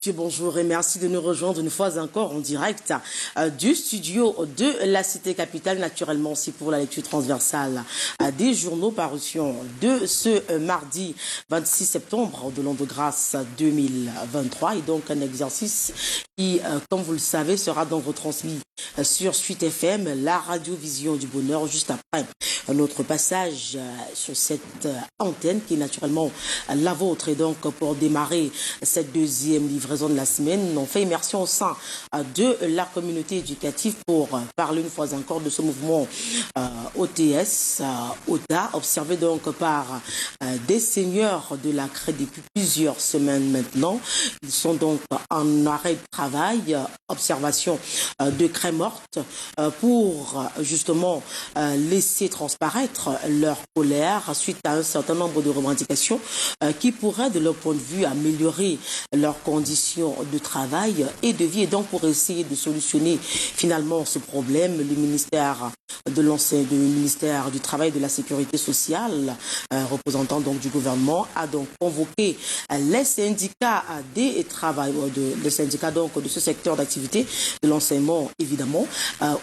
Bonjour et merci de nous rejoindre une fois encore en direct du studio de la Cité Capitale, naturellement aussi pour la lecture transversale des journaux parutions de ce mardi 26 septembre de l'an de grâce 2023 et donc un exercice qui, comme vous le savez, sera donc retransmis sur Suite FM, la radio-vision du bonheur, juste après notre passage sur cette antenne qui est naturellement la vôtre. Et donc pour démarrer cette deuxième livraison de la semaine, on fait immersion au sein de la communauté éducative pour parler une fois encore de ce mouvement OTS, OTA, observé donc par des seigneurs de la CRE depuis plusieurs semaines maintenant. Ils sont donc en arrêt de travail, observation de CRE morte pour justement laisser transparaître leur colère suite à un certain nombre de revendications qui pourraient, de leur point de vue, améliorer leurs conditions de travail et de vie. Et donc, pour essayer de solutionner finalement ce problème, le ministère du Travail et de la Sécurité sociale, représentant donc du gouvernement, a donc convoqué les syndicats les syndicats donc de ce secteur d'activité, de l'enseignement évidemment,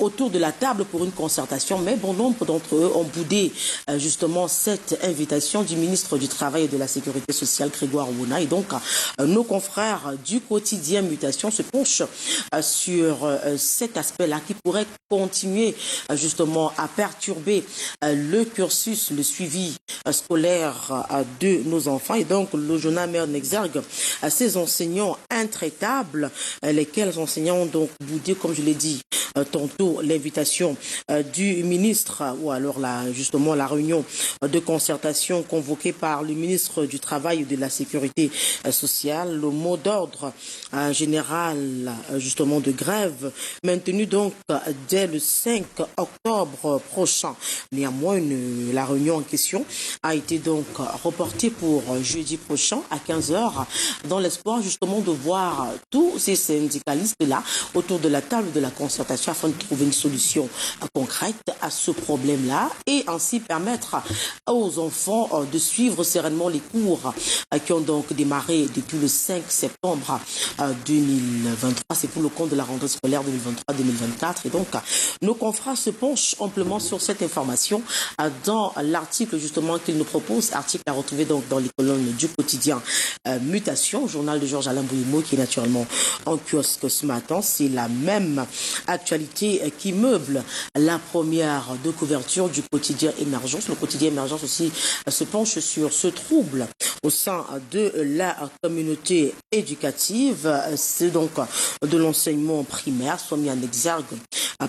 autour de la table pour une concertation. Mais bon nombre d'entre eux ont boudé justement cette invitation du ministre du Travail et de la Sécurité sociale, Grégoire Ouna. Et donc, nos confrères du quotidien Mutation se penchent sur cet aspect-là qui pourrait continuer justement à perturber le cursus, le suivi scolaire de nos enfants. Et donc, le journal met en exergue ces enseignants intraitables, lesquels enseignants ont donc boudé, comme je l'ai dit tantôt, l'invitation du ministre, ou alors justement la réunion de concertation convoquée par le ministre du Travail et de la Sécurité sociale. Le mot d'ordre général justement de grève maintenu donc dès le 5 octobre prochain. Néanmoins, la réunion en question a été donc reportée pour jeudi prochain à 15h dans l'espoir justement de voir tous ces syndicalistes-là autour de la table de la concertation afin de trouver une solution concrète à ce problème-là et ainsi permettre aux enfants de suivre sereinement les cours qui ont donc démarré depuis le 5 septembre 2023. C'est pour le compte de la rentrée scolaire 2023-2024. Et donc, nos confrères se penchent amplement sur cette information dans l'article justement qu'ils nous proposent, article à retrouver donc dans les colonnes du quotidien Mutation, journal de Georges Alain Bouillemot qui est naturellement en kiosque ce matin. C'est la même actualité qui meuble la première de couverture du quotidien Émergence. Le quotidien Émergence aussi se penche sur ce trouble au sein de la communauté éducative. C'est donc de l'enseignement primaire, soit mis en exergue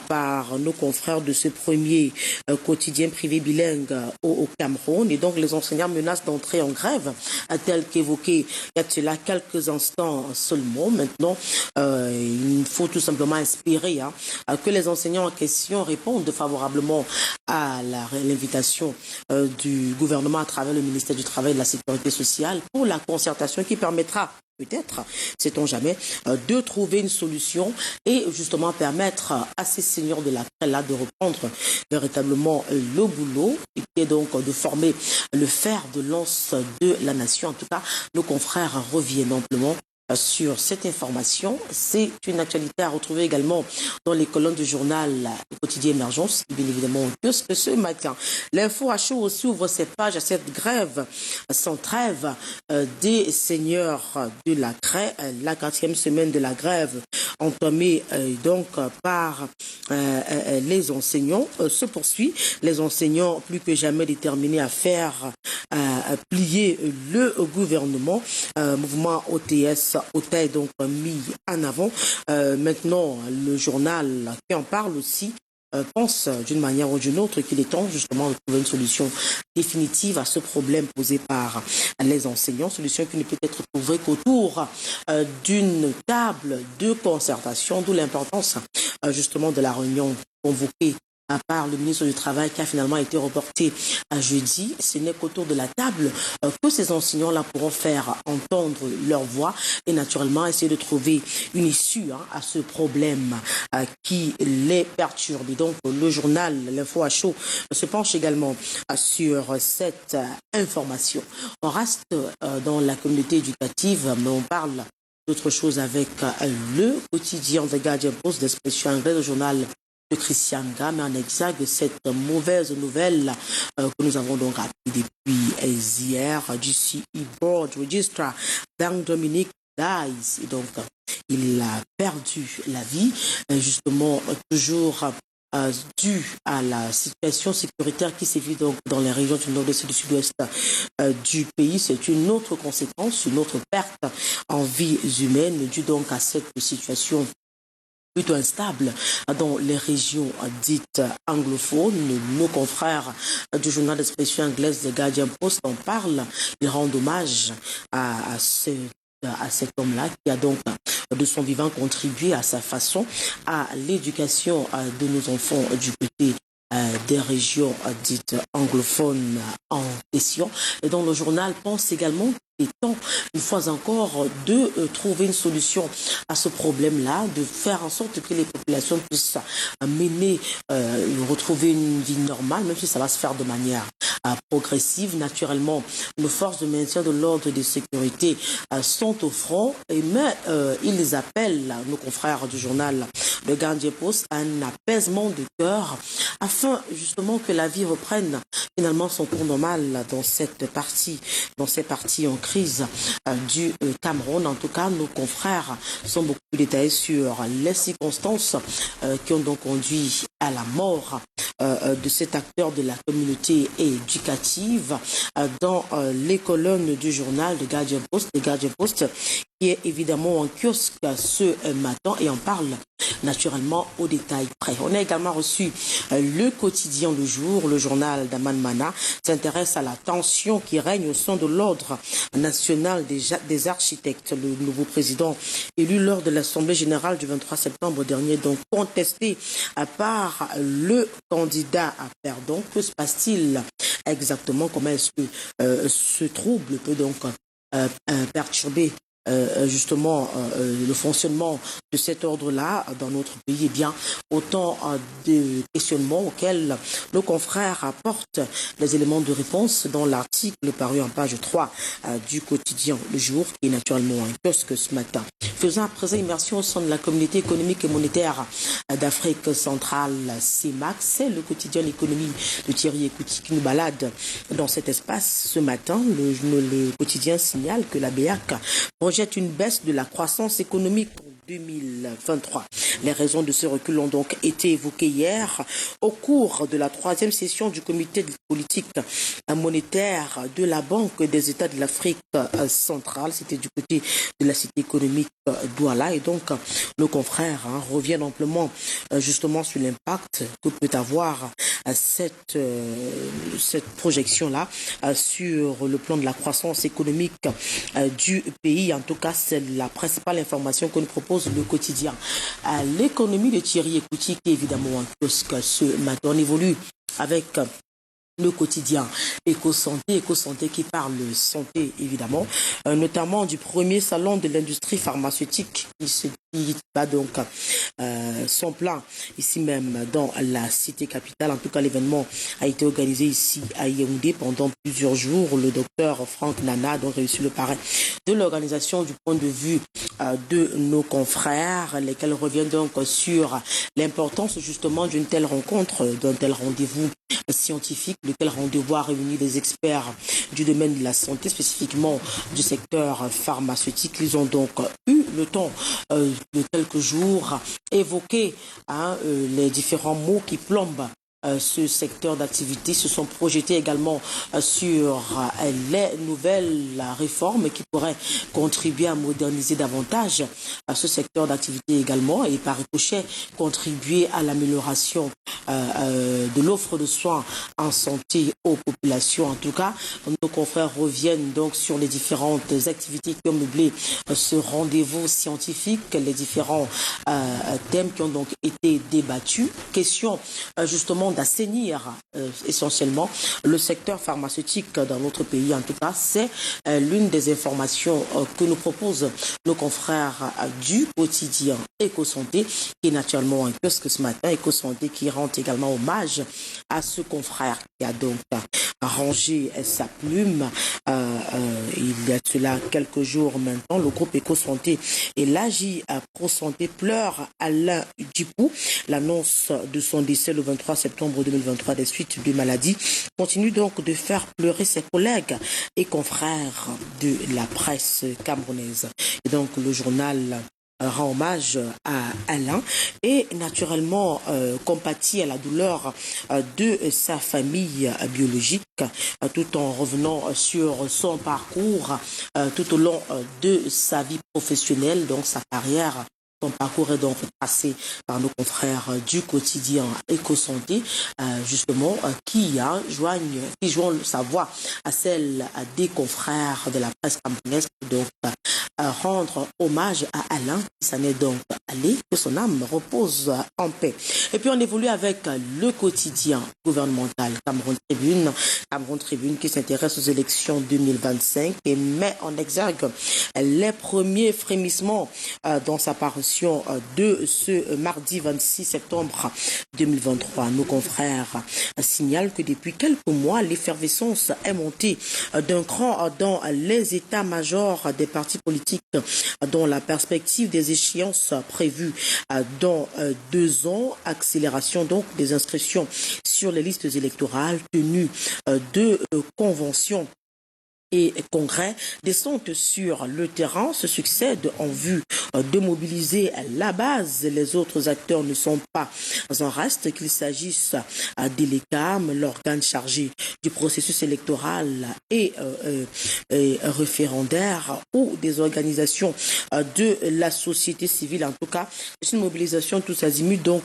par nos confrères de ce premier quotidien privé bilingue au Cameroun. Et donc les enseignants menacent d'entrer en grève, tel qu'évoqué il y a de cela quelques instants seulement. Maintenant, il faut tout simplement espérer que les enseignants en question répondent favorablement à l'invitation du gouvernement à travers le ministère du Travail et de la Sécurité sociale pour la concertation qui permettra peut-être, sait-on jamais, de trouver une solution et justement permettre à ces seigneurs de la CRE de reprendre véritablement le boulot et qui est donc de former le fer de lance de la nation. En tout cas, nos confrères reviennent amplement sur cette information. C'est une actualité à retrouver également dans les colonnes du journal Le Quotidien Émergence, bien évidemment que ce matin. L'info à chaud aussi ouvre ses pages à cette grève sans trêve des seigneurs de la CRE. La 4e semaine de la grève entamée donc par les enseignants se poursuit. Les enseignants plus que jamais déterminés à faire plier le gouvernement. Mouvement OTS est donc mis en avant. Maintenant, le journal qui en parle aussi pense d'une manière ou d'une autre qu'il est temps justement de trouver une solution définitive à ce problème posé par les enseignants, solution qui ne peut être trouvée qu'autour d'une table de concertation, d'où l'importance justement de la réunion convoquée par le ministre du Travail qui a finalement été reporté à jeudi. Ce n'est qu'autour de la table que ces enseignants-là pourront faire entendre leur voix et naturellement essayer de trouver une issue à ce problème qui les perturbe. Et donc le journal L'Info à chaud se penche également sur cette information. On reste dans la communauté éducative, mais on parle d'autres choses avec le quotidien The Guardian Post d'expression anglaise, le journal de Christian Gamme en exergue cette mauvaise nouvelle que nous avons donc appris depuis hier du CE Board Registrar Dominique Dice. Et donc, il a perdu la vie, justement, toujours dû à la situation sécuritaire qui sévit donc dans les régions du nord-est et du sud-ouest du pays. C'est une autre conséquence, une autre perte en vies humaines due donc à cette situation plutôt instable dans les régions dites anglophones. Nos confrères du journal d'expression anglaise The Guardian Post en parlent. Ils rendent hommage à cet homme-là qui a donc de son vivant contribué à sa façon à l'éducation de nos enfants du côté des régions dites anglophones en question. Et donc le journal pense également qu'il est temps, une fois encore, de trouver une solution à ce problème-là, de faire en sorte que les populations puissent mener, retrouver une vie normale, même si ça va se faire de manière progressive. Naturellement, nos forces de maintien de l'ordre et de sécurité sont au front, mais ils appellent nos confrères du journal Le Guardian Post à un apaisement de cœur afin justement que la vie reprenne finalement son cours normal dans ces parties en crise du Cameroun. En tout cas, nos confrères sont beaucoup plus détaillés sur les circonstances qui ont donc conduit à la mort de cet acteur de la communauté éducative dans les colonnes du journal The Guardian Post, qui est évidemment en kiosque ce matin et en parle naturellement au détail près. On a également reçu le quotidien Le Jour, le journal d'Aman Mana, s'intéresse à la tension qui règne au sein de l'ordre national des architectes. Le nouveau président élu lors de l'Assemblée générale du 23 septembre dernier, donc contesté par le candidat à perdant. Que se passe-t-il exactement? Comment est-ce que ce trouble peut donc perturber justement le fonctionnement de cet ordre-là dans notre pays? Eh bien, autant de questionnements auxquels nos confrères apportent les éléments de réponse dans l'article paru en page 3 du quotidien Le Jour, qui est naturellement un kiosque ce matin. Faisons à présent immersion au sein de la communauté économique et monétaire d'Afrique centrale, CEMAC. C'est le quotidien L'économie de Thierry Ekouti qui nous balade dans cet espace ce matin. Le quotidien signale que la BEAC projette une baisse de la croissance économique pour 2023. Les raisons de ce recul ont donc été évoquées hier au cours de la 3e session du comité de politique monétaire de la Banque des États de l'Afrique centrale. C'était du côté de la cité économique Douala. Et donc, nos confrères reviennent amplement justement sur l'impact que peut avoir cette projection-là sur le plan de la croissance économique du pays. En tout cas, c'est la principale information que nous propose le quotidien. L'économie de Thierry Ekouti, qui est évidemment un kiosque ce matin. On évolue avec le quotidien Éco-santé qui parle santé évidemment, notamment du premier salon de l'industrie pharmaceutique qui va donc son plein ici même dans la cité capitale. En tout cas, l'événement a été organisé ici à Yaoundé pendant plusieurs jours. Le docteur Franck Nana a donc réussi le parrain de l'organisation du point de vue de nos confrères, lesquels reviennent donc sur l'importance justement d'une telle rencontre, d'un tel rendez-vous scientifique, lequel rendez-vous a réuni des experts du domaine de la santé, spécifiquement du secteur pharmaceutique. Ils ont donc eu le temps de quelques jours évoquer les différents mots qui plombent ce secteur d'activité, se sont projetés également sur les nouvelles réformes qui pourraient contribuer à moderniser davantage ce secteur d'activité également et par ricochet contribuer à l'amélioration de l'offre de soins en santé aux populations. En tout cas, nos confrères reviennent donc sur les différentes activités qui ont meublé ce rendez-vous scientifique, les différents thèmes qui ont donc été débattus. Question justement d'assainir essentiellement le secteur pharmaceutique dans notre pays. En tout cas, c'est l'une des informations que nous proposent nos confrères du quotidien Éco-Santé, qui est naturellement un kiosque ce matin. Éco-Santé qui rend également hommage à ce confrère qui a donc rangé sa plume. Il y a cela quelques jours maintenant. Le groupe Éco-Santé et l'AJ Pro Santé pleure Alain Djipou. L'annonce de son décès le 23 septembre 2023 des suites de maladie continue donc de faire pleurer ses collègues et confrères de la presse camerounaise. Et donc le journal rend hommage à Alain et naturellement compatit à la douleur de sa famille biologique tout en revenant sur son parcours tout au long de sa vie professionnelle, donc sa carrière. Son parcours est donc tracé par nos confrères du quotidien Éco-Santé, justement, qui joignent sa voix à celle des confrères de la presse camerounaise, donc rendre hommage à Alain, qui s'en est donc allé, que son âme repose en paix. Et puis on évolue avec le quotidien gouvernemental Cameroun Tribune qui s'intéresse aux élections 2025 et met en exergue les premiers frémissements dans sa parution de ce mardi 26 septembre 2023. Nos confrères signalent que depuis quelques mois, l'effervescence est montée d'un cran dans les états-majors des partis politiques dont la perspective des échéances prévues dans 2 ans, accélération donc des inscriptions sur les listes électorales, tenue de conventions et congrès, descendent sur le terrain, se succèdent en vue de mobiliser la base. Les autres acteurs ne sont pas en reste, qu'il s'agisse de l'ECAM, l'organe chargé du processus électoral et référendaire, ou des organisations de la société civile. En tout cas, c'est une mobilisation tous azimuts donc,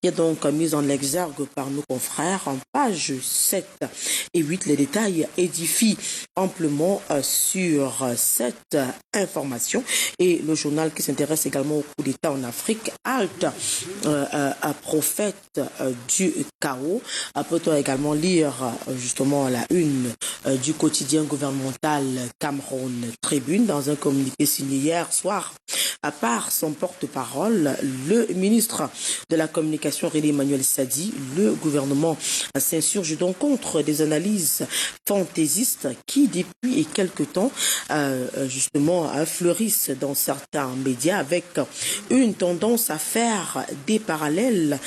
qui est donc mise en exergue par nos confrères en pages 7 et 8. Les détails édifient amplement sur cette information. Et le journal qui s'intéresse également au coup d'État en Afrique, Halte, prophète du chaos. Peut-on également lire justement la une du quotidien gouvernemental Cameroun Tribune dans un communiqué signé hier soir par son porte-parole, le ministre de la Communication René Emmanuel Sadi. Le gouvernement s'insurge donc contre des analyses fantaisistes qui, depuis quelque temps, justement, fleurissent dans certains médias avec une tendance à faire des parallèles,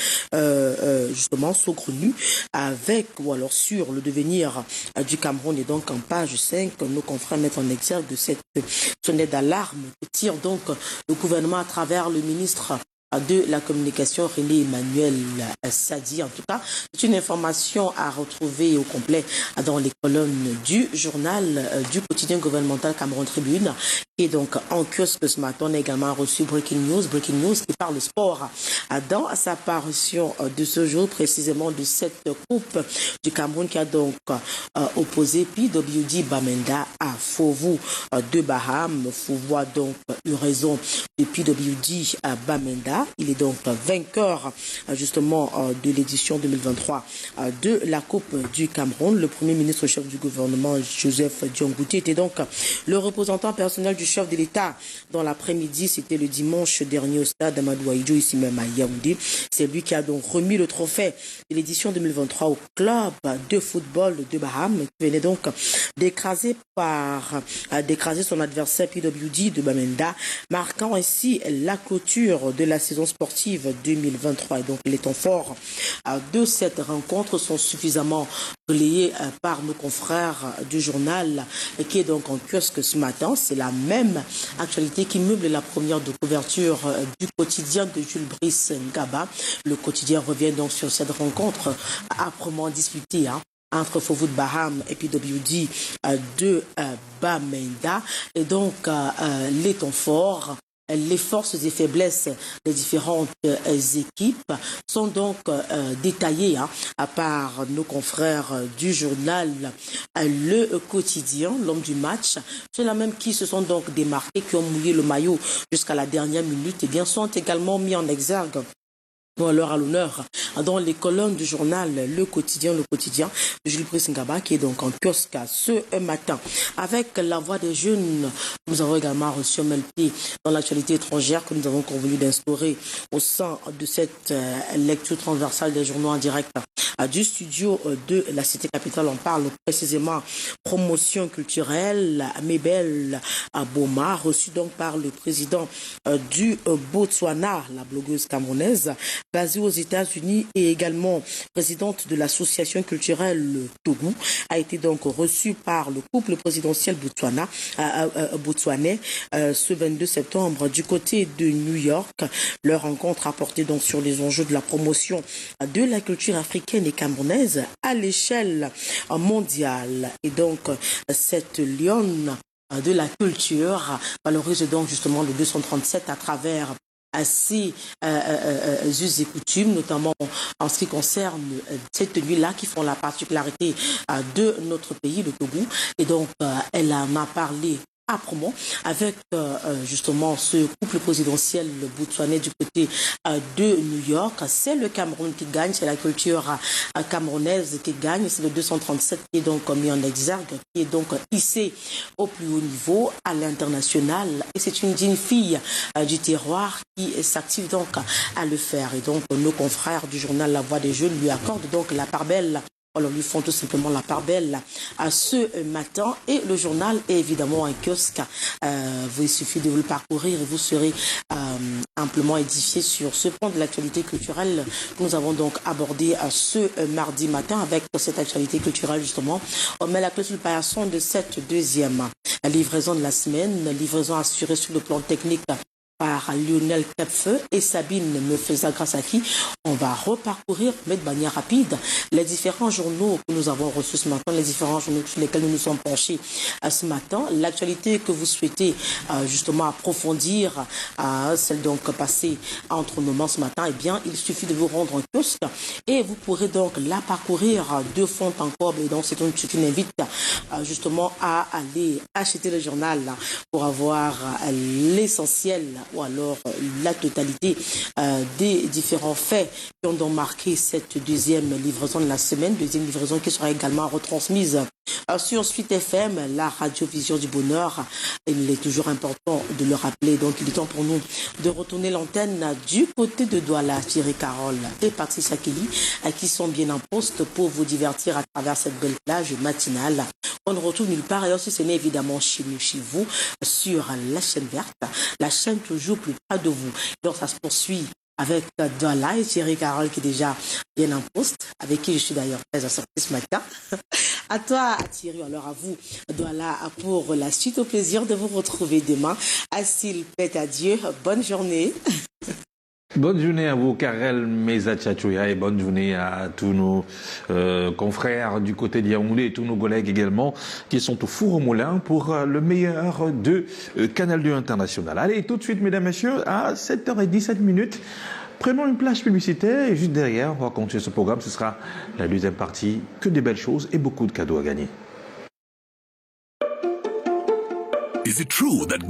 justement, saugrenus avec ou alors sur le devenir du Cameroun. Et donc, en page 5, nos confrères mettent en exergue cette sonnette d'alarme que tire donc le gouvernement à travers le ministre de la communication René Emmanuel Sadi. En tout cas, c'est une information à retrouver au complet dans les colonnes du journal du quotidien gouvernemental Cameroun Tribune. Et donc en kiosque ce matin, on a également reçu Breaking News qui parle sport dans sa parution de ce jour, précisément de cette coupe du Cameroun qui a donc opposé PWD Bamenda à Fovu de Baham. Fovu a donc eu raison de PWD Bamenda. Il est donc vainqueur justement de l'édition 2023 de la Coupe du Cameroun. Le premier ministre chef du gouvernement, Joseph Diongouti, était donc le représentant personnel du chef de l'État dans l'après-midi. C'était le dimanche dernier au stade Amadou Ahidjo, ici même à Yaoundé. C'est lui qui a donc remis le trophée de l'édition 2023 au club de football de Baham, qui venait donc d'écraser son adversaire PWD de Bamenda, marquant ainsi la clôture de la saison sportive 2023. Et donc les temps forts de cette rencontre sont suffisamment relayés par nos confrères du journal qui est donc en kiosque ce matin. C'est la même actualité qui meuble la première de couverture du quotidien de Jules Brice Ngaba. Le quotidien revient donc sur cette rencontre âprement disputée entre Fovu de Baham et PWD de Bamenda. Et donc les temps forts, les forces et faiblesses des différentes équipes sont donc détaillées par nos confrères du journal Le Quotidien, l'homme du match. Ceux-là même qui se sont donc démarqués, qui ont mouillé le maillot jusqu'à la dernière minute, et bien sont également mis en exergue alors à l'honneur dans les colonnes du journal Le Quotidien de Jules Brice Ngaba, qui est donc en kiosque ce matin. Avec la voix des jeunes, nous avons également reçu un MLP dans l'actualité étrangère que nous avons convenu d'instaurer au sein de cette lecture transversale des journaux en direct du studio de la cité capitale. On parle précisément promotion culturelle, Mébel Boma, reçue donc par le président du Botswana, la blogueuse camerounaise, basée aux États-Unis et également présidente de l'association culturelle Togo, a été donc reçue par le couple présidentiel botswanais ce 22 septembre du côté de New York. Leur rencontre a porté donc sur les enjeux de la promotion de la culture africaine et camerounaise à l'échelle mondiale. Et donc cette lionne de la culture valorise donc justement le 237 à travers assez us et coutumes, notamment en ce qui concerne ces tenues-là qui font la particularité de notre pays, le Togo. Et donc, elle en a parlé âprement avec justement ce couple présidentiel botswanais du côté de New York. C'est le Cameroun qui gagne, c'est la culture camerounaise qui gagne, c'est le 237 qui est donc mis en exergue, qui est donc hissé au plus haut niveau à l'international, et c'est une digne fille du terroir qui s'active donc à le faire. Et donc nos confrères du journal La Voix des Jeunes lui accordent donc la part belle. Alors, lui font tout simplement la part belle à ce matin. Et le journal est évidemment un kiosque. Il suffit de vous le parcourir et vous serez amplement édifié sur ce point de l'actualité culturelle que nous avons donc abordé ce mardi matin. Avec cette actualité culturelle, justement, on met la clé sur le paillasson de cette deuxième livraison de la semaine. Livraison assurée sur le plan technique par Lionel Capfeu et Sabine Mefeza, grâce à qui on va reparcourir, mais de manière rapide, les différents journaux que nous avons reçus ce matin, les différents journaux sur lesquels nous nous sommes penchés ce matin. L'actualité que vous souhaitez justement approfondir, celle donc passée entre nos mains ce matin, eh bien, il suffit de vous rendre en kiosque et vous pourrez donc la parcourir de fond en comble. Et donc, c'est une invite justement à aller acheter le journal pour avoir l'essentiel ou alors la totalité des différents faits qui ont donc marqué cette deuxième livraison de la semaine, deuxième livraison qui sera également retransmise sur Suite FM, la radiovision du bonheur. Il est toujours important de le rappeler, donc il est temps pour nous de retourner l'antenne du côté de Douala. Thierry Carole et Patricia Kelly qui sont bien en poste pour vous divertir à travers cette belle plage matinale. On ne retrouve nulle part, et aussi ce n'est évidemment chez nous, chez vous, sur la chaîne verte, la chaîne toujours plus près de vous. Donc ça se poursuit avec Douala et Thierry Carole qui est déjà bien en poste, avec qui je suis d'ailleurs très assortie ce matin. À toi, Thierry, alors à vous, Douala, pour la suite. Au plaisir de vous retrouver demain. S'il plaît à Dieu, bonne journée. Bonne journée à vous, Karel Meza-Tchatchouya, et bonne journée à tous nos confrères du côté de Yaoundé et tous nos collègues également qui sont au four au moulin pour le meilleur de Canal 2 International. Allez, tout de suite, mesdames, messieurs, à 7h17, prenons une plage publicitaire et juste derrière, on va continuer ce programme. Ce sera la deuxième partie, que des belles choses et beaucoup de cadeaux à gagner. Is it true that